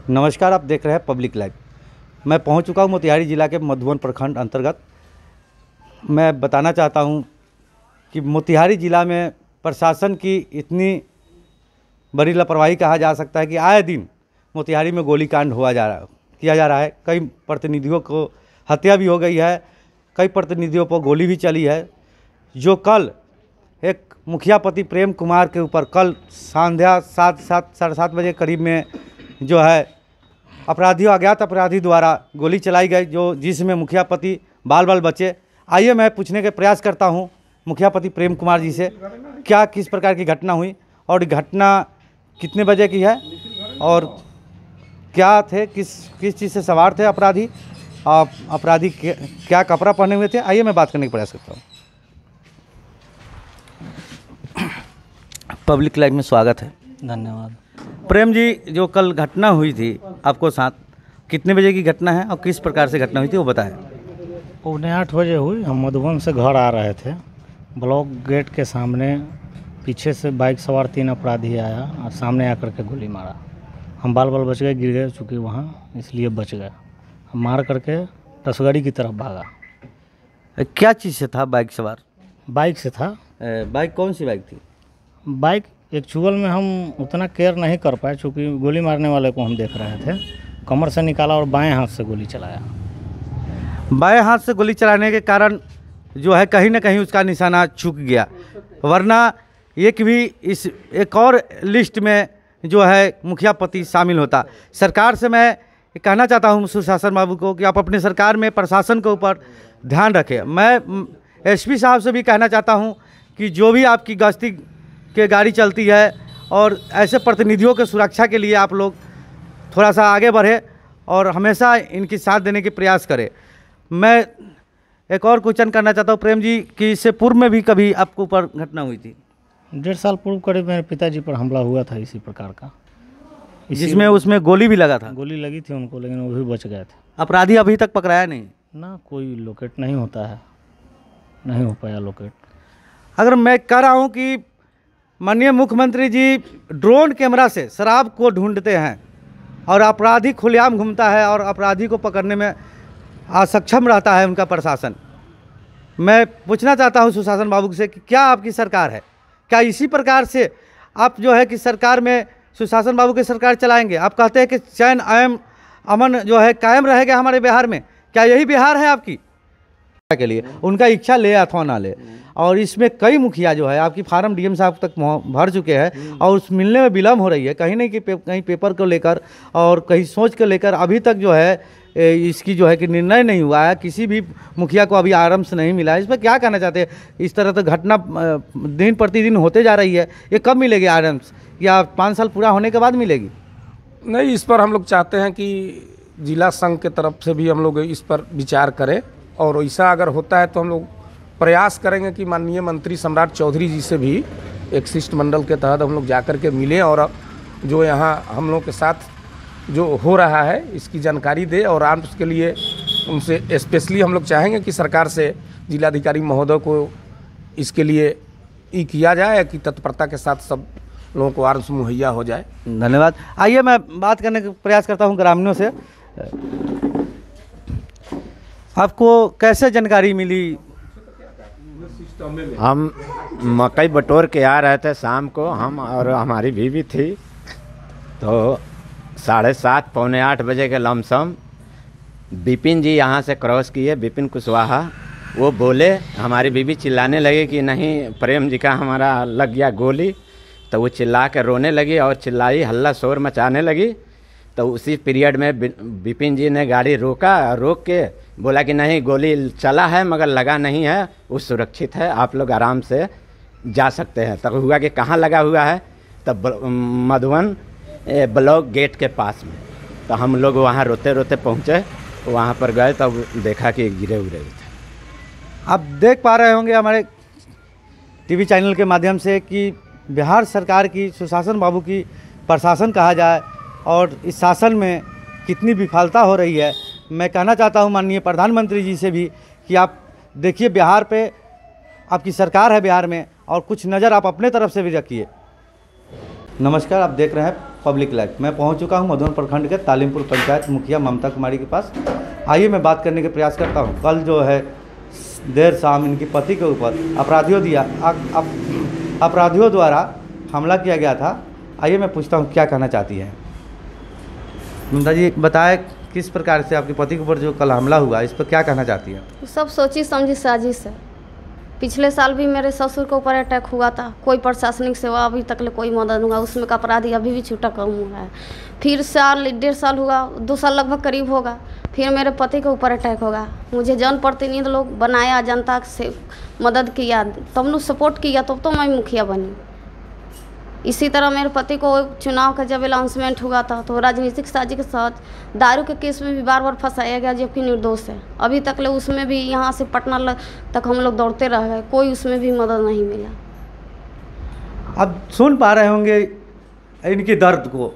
नमस्कार, आप देख रहे हैं पब्लिक लाइव। मैं पहुंच चुका हूं मोतिहारी ज़िला के मधुबन प्रखंड अंतर्गत। मैं बताना चाहता हूं कि मोतिहारी ज़िला में प्रशासन की इतनी बड़ी लापरवाही कहा जा सकता है कि आए दिन मोतिहारी में गोलीकांड किया जा रहा है। कई प्रतिनिधियों को हत्या भी हो गई है, कई प्रतिनिधियों पर गोली भी चली है। जो कल एक मुखिया पति प्रेम कुमार के ऊपर कल संध्या 7:30 बजे करीब में जो है अज्ञात अपराधी द्वारा गोली चलाई गई, जिसमें मुखिया पति बाल बचे। आइए मैं पूछने के प्रयास करता हूं मुखिया पति प्रेम कुमार जी से किस प्रकार की घटना हुई और घटना कितने बजे की है और क्या थे, किस चीज़ से सवार थे अपराधी, अपराधी क्या कपड़ा पहने हुए थे। आइए मैं बात करने का प्रयास करता हूँ। पब्लिक लाइव में स्वागत है। धन्यवाद। प्रेम जी, जो कल घटना हुई थी आपको साथ, कितने बजे की घटना है और किस प्रकार से घटना हुई थी वो बताएं। 8:15 बजे हुई। हम मधुबन से घर आ रहे थे। ब्लॉक गेट के सामने पीछे से बाइक सवार 3 अपराधी आया और सामने आकर के गोली मारा। हम बाल बच गए, गिर गए चूँकि वहाँ, इसलिए बच गए। हम मार करके तस्करी की तरफ भागा। क्या चीज़ से था बाइक सवार? बाइक से था। बाइक कौन सी बाइक थी? बाइक एक्चुअल में हम उतना केयर नहीं कर पाए, चूँकि गोली मारने वाले को हम देख रहे थे। कमर से निकाला और बाएं हाथ से गोली चलाया। बाएं हाथ से गोली चलाने के कारण जो है कहीं ना कहीं उसका निशाना चूक गया, वरना एक और लिस्ट में जो है मुखिया पति शामिल होता। सरकार से मैं कहना चाहता हूं सुशासन बाबू को कि आप अपने सरकार में प्रशासन के ऊपर ध्यान रखें। मैं एसपी साहब से भी कहना चाहता हूं कि जो भी आपकी गश्ती के गाड़ी चलती है और ऐसे प्रतिनिधियों के सुरक्षा के लिए आप लोग थोड़ा सा आगे बढ़े और हमेशा इनकी साथ देने के प्रयास करें। मैं एक और क्वेश्चन करना चाहता हूँ प्रेम जी कि इससे पूर्व में भी कभी आपके ऊपर घटना हुई थी? 1.5 साल पूर्व करीब मेरे पिताजी पर हमला हुआ था इसी प्रकार का, जिसमें उसमें गोली भी लगा था। गोली लगी थी उनको, लेकिन वो भी बच गए थे। अपराधी अभी तक पकड़ाया नहीं ना, कोई लोकेट नहीं होता है, नहीं हो पाया लोकेट। अगर मैं कह रहा हूँ कि माननीय मुख्यमंत्री जी ड्रोन कैमरा से शराब को ढूंढते हैं और अपराधी खुलेआम घूमता है और अपराधी को पकड़ने में असक्षम रहता है उनका प्रशासन। मैं पूछना चाहता हूं सुशासन बाबू से कि क्या आपकी सरकार है, क्या इसी प्रकार से आप जो है कि सरकार में सुशासन बाबू की सरकार चलाएंगे? आप कहते हैं कि चैन अमन जो है कायम रहेगा हमारे बिहार में, क्या यही बिहार है आपकी के लिए? उनका इच्छा ले अथवा ना ले। और इसमें कई मुखिया जो है आपकी फार्म डीएम साहब तक भर चुके हैं और उस मिलने में विलम्ब हो रही है, कहीं नहीं कि कहीं पेपर को लेकर और कहीं सोच को लेकर अभी तक जो है इसकी जो है कि निर्णय नहीं हुआ है। किसी भी मुखिया को अभी आराम से नहीं मिला है। इस पर क्या कहना चाहते हैं? इस तरह तो घटना दिन प्रतिदिन होते जा रही है, ये कब मिलेगी आराम से? या 5 साल पूरा होने के बाद मिलेगी? नहीं, इस पर हम लोग चाहते हैं कि जिला संघ के तरफ से भी हम लोग इस पर विचार करें और ऐसा अगर होता है तो हम लोग प्रयास करेंगे कि माननीय मंत्री सम्राट चौधरी जी से भी एक शिष्टमंडल के तहत हम लोग जाकर के मिलें और जो यहाँ हम लोग के साथ जो हो रहा है इसकी जानकारी दे। और आप उसके लिए उनसे स्पेशली हम लोग चाहेंगे कि सरकार से जिलाधिकारी महोदय को इसके लिए किया जाए कि तत्परता के साथ सब लोगों को आर्म्स मुहैया हो जाए। धन्यवाद। आइए मैं बात करने का प्रयास करता हूँ ग्रामीणों से। आपको कैसे जानकारी मिली? हम मकई बटोर के आ रहे थे शाम को, हम और हमारी बीवी थी, तो 7:30 पौने 8 बजे के लमसम विपिन जी यहाँ से क्रॉस किए, विपिन कुशवाहा। वो बोले, हमारी बीवी चिल्लाने लगी कि नहीं प्रेम जी का हमारा लग गया गोली। तो वो चिल्ला के रोने लगी और चिल्लाई, हल्ला शोर मचाने लगी। तो उसी पीरियड में विपिन जी ने गाड़ी रोक के बोला कि नहीं गोली चला है मगर लगा नहीं है, वो सुरक्षित है, आप लोग आराम से जा सकते हैं। तब हुआ कि कहाँ लगा हुआ है? तब मधुबन ब्लॉक गेट के पास में। तो हम लोग वहाँ रोते रोते पहुँचे, वहाँ पर गए तब देखा कि गिरे उरे थे। आप देख पा रहे होंगे हमारे टीवी चैनल के माध्यम से कि बिहार सरकार की, सुशासन बाबू की प्रशासन कहा जाए और इस शासन में कितनी विफलता हो रही है। मैं कहना चाहता हूं माननीय प्रधानमंत्री जी से भी कि आप देखिए बिहार पे, आपकी सरकार है बिहार में और कुछ नज़र आप अपने तरफ से भी रखिए। नमस्कार, आप देख रहे हैं पब्लिक लाइफ। मैं पहुंच चुका हूं मधुबन प्रखंड के तालीमपुर पंचायत मुखिया ममता कुमारी के पास। आइए मैं बात करने के प्रयास करता हूं। कल जो है देर शाम इनके पति के ऊपर अपराधियों द्वारा हमला किया गया था। आइए मैं पूछता हूं क्या कहना चाहती है। ममता जी बताएं किस प्रकार से आपके पति के ऊपर जो कल हमला हुआ इस पर क्या कहना चाहती है। सब सोची समझी साजिश है। पिछले साल भी मेरे ससुर के ऊपर अटैक हुआ था, कोई प्रशासनिक सेवा अभी तक कोई मदद हुआ, उसमें का अपराधी अभी भी छूटा कम हुआ है। फिर साल 1.5 साल हुआ, 2 साल लगभग करीब होगा, फिर मेरे पति के ऊपर अटैक होगा। मुझे जनप्रतिनिधि लोग बनाया, जनता से मदद किया, तब लोग सपोर्ट किया, तब तो मैं मुखिया बनी। इसी तरह मेरे पति को चुनाव का जब अनाउंसमेंट हुआ था तो राजनीतिक साजिश के साथ दारू के केस में भी बार बार फंसाया गया, जबकि निर्दोष है। अभी तक ले उसमें भी यहाँ से पटना तक हम लोग दौड़ते रह गए, कोई उसमें भी मदद नहीं मिला। अब सुन पा रहे होंगे इनकी दर्द को,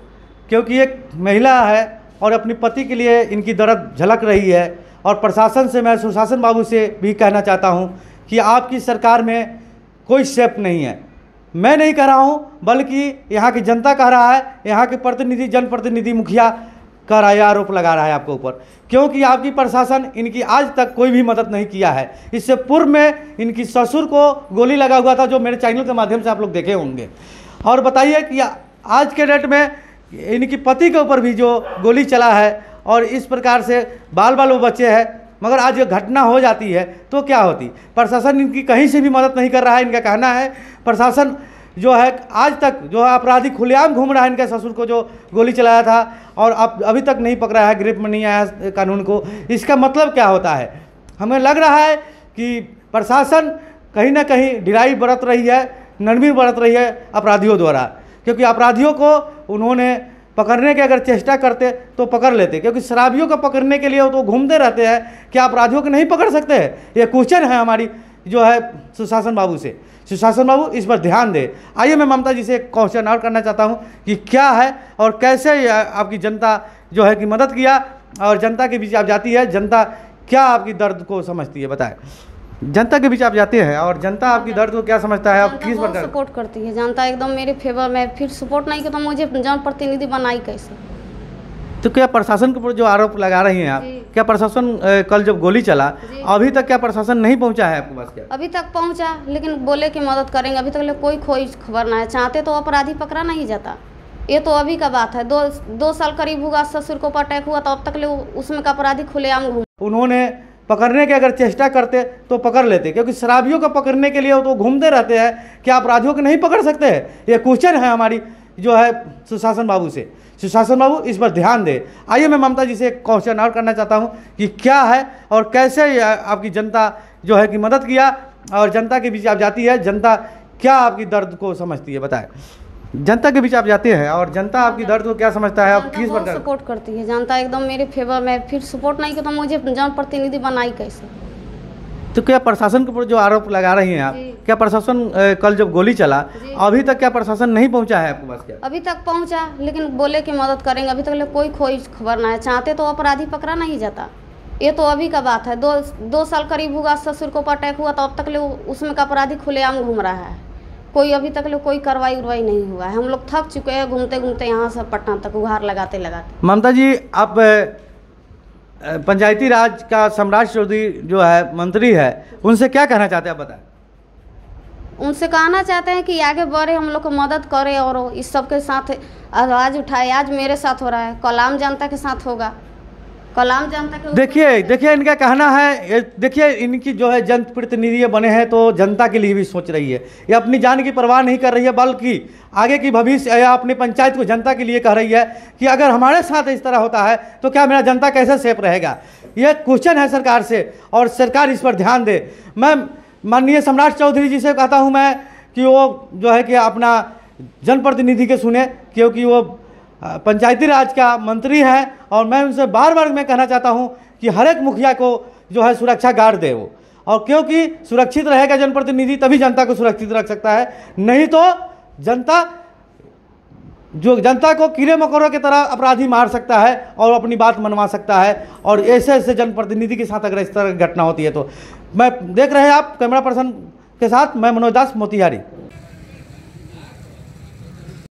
क्योंकि एक महिला है और अपने पति के लिए इनकी दर्द झलक रही है। और प्रशासन से, मैं सुशासन बाबू से भी कहना चाहता हूँ कि आपकी सरकार में कोई स्टेप नहीं है। मैं नहीं कह रहा हूँ, बल्कि यहाँ की जनता कह रहा है, यहाँ के प्रतिनिधि, जनप्रतिनिधि, मुखिया कह रहा है, आरोप लगा रहा है आपके ऊपर, क्योंकि आपकी प्रशासन इनकी आज तक कोई भी मदद नहीं किया है। इससे पूर्व में इनकी ससुर को गोली लगा हुआ था, जो मेरे चैनल के माध्यम से आप लोग देखे होंगे। और बताइए कि आज के डेट में इनकी पति के ऊपर भी जो गोली चला है और इस प्रकार से बाल वो बच्चे हैं, मगर आज ये घटना हो जाती है तो क्या होती। प्रशासन इनकी कहीं से भी मदद नहीं कर रहा है। इनका कहना है प्रशासन जो है आज तक जो है अपराधी खुलेआम घूम रहा है। इनके ससुर को जो गोली चलाया था और अब अभी तक नहीं पकड़ा है, गिरफ्त में नहीं आया कानून को। इसका मतलब क्या होता है? हमें लग रहा है कि प्रशासन कहीं ना कहीं ढिलाई बरत रही है, नरमी बरत रही है अपराधियों द्वारा, क्योंकि अपराधियों को उन्होंने पकड़ने की अगर चेष्टा करते तो पकड़ लेते, क्योंकि शराबियों को पकड़ने के लिए तो घूमते रहते हैं। क्या अपराधियों को नहीं पकड़ सकते हैं? ये क्वेश्चन है हमारी जो है सुशासन बाबू से। सुशासन बाबू इस पर ध्यान दे। आइए मैं ममता जी से एक क्वेश्चन और करना चाहता हूँ कि क्या है और कैसे आपकी जनता जो है कि मदद किया, और जनता के बीच आप जाती है, जनता क्या आपकी दर्द को समझती है, बताएं। जनता के बीच आप जाते हैं और जनता आपकी दर्द को क्या समझता है, आप किस प्रकार सपोर्ट करती है? जनता एकदम मेरे फेवर में। फिर सपोर्ट नहीं किया तो मुझे जनप्रतिनिधि बनाई कैसे? तो क्या प्रशासन के ऊपर जो आरोप लगा रही हैं आप, क्या प्रशासन कल जब गोली चला अभी तक क्या प्रशासन नहीं पहुंचा है आपके पास? क्या अभी तक पहुंचा, लेकिन बोले कि मदद करेंगे, अभी तक कोई खबर ना है। चाहते तो अपराधी पकड़ा नहीं जाता। ये तो अभी का बात है। 2 साल करीब हुआ ससुर को अटैक हुआ, तो अब तक उसमें का अपराधी खुलेआम घूम। उन्होंने पकड़ने की अगर चेष्टा करते तो पकड़ लेते, क्योंकि शराबियों को पकड़ने के लिए तो घूमते रहते हैं। क्या अपराधियों को नहीं पकड़ सकते हैं? ये क्वेश्चन है हमारी जो है सुशासन बाबू से। सुशासन बाबू इस पर ध्यान दे। आइए मैं ममता जी से एक क्वेश्चन और करना चाहता हूँ कि क्या है और कैसे आपकी जनता जो है कि मदद किया, और जनता के बीच आप जाती है, जनता क्या आपकी दर्द को समझती है, बताएं। जनता के बीच आप जाते हैं और जनता आपकी दर्द को क्या समझता है, आप किस प्रकार सपोर्ट करती है? जनता एकदम मेरे फेवर में। फिर सपोर्ट नहीं किया तो मुझे जनप्रतिनिधि बनाई कैसे? तो क्या प्रशासन के ऊपर जो आरोप लगा रही हैं आप, क्या प्रशासन कल जब गोली चला अभी तक क्या प्रशासन नहीं पहुंचा है आपके पास? क्या अभी तक पहुंचा, लेकिन बोले कि मदद करेंगे, अभी तक कोई खबर ना है। चाहते तो अपराधी पकड़ा नहीं जाता। ये तो अभी का बात है। 2 साल करीब हुआ ससुर को अटैक हुआ, तो अब तक उसमें का अपराधी खुलेआम घूम रहा है। कोई अभी तक कोई कार्रवाई उरवाई नहीं हुआ है। हम लोग थक चुके हैं घूमते घूमते यहाँ से पटना तक गुहार लगाते लगाते। ममता जी आप पंचायती राज का सम्राट चौधरी जो है मंत्री है, उनसे क्या कहना चाहते हैं, आप बताएं। उनसे कहना चाहते हैं कि आगे बढ़े, हम लोग को मदद करे और इस सब के साथ आवाज़ उठाए। आज मेरे साथ हो रहा है, कल आम जनता के साथ होगा। कल आम जनता के देखिए इनका कहना है, देखिए इनकी जो है जनप्रतिनिधि बने हैं तो जनता के लिए भी सोच रही है। ये अपनी जान की परवाह नहीं कर रही है, बल्कि आगे की भविष्य या अपनी पंचायत को जनता के लिए कह रही है कि अगर हमारे साथ इस तरह होता है तो क्या मेरा जनता कैसे सेफ रहेगा। यह क्वेश्चन है सरकार से और सरकार इस पर ध्यान दे। मैं माननीय सम्राट चौधरी जी से कहता हूं मैं कि वो जो है कि अपना जनप्रतिनिधि के सुने, क्योंकि वो पंचायती राज का मंत्री हैं। और मैं उनसे बार बार मैं कहना चाहता हूं कि हर एक मुखिया को जो है सुरक्षा गार्ड दे वो, और क्योंकि सुरक्षित रहेगा जनप्रतिनिधि तभी जनता को सुरक्षित रख सकता है। नहीं तो जनता को कीड़े मकोड़ों की तरह अपराधी मार सकता है और अपनी बात मनवा सकता है। और ऐसे जनप्रतिनिधि के साथ अगर इस तरह की घटना होती है तो। मैं देख रहे हैं आप कैमरा पर्सन के साथ, मैं मनोज दास, मोतिहारी।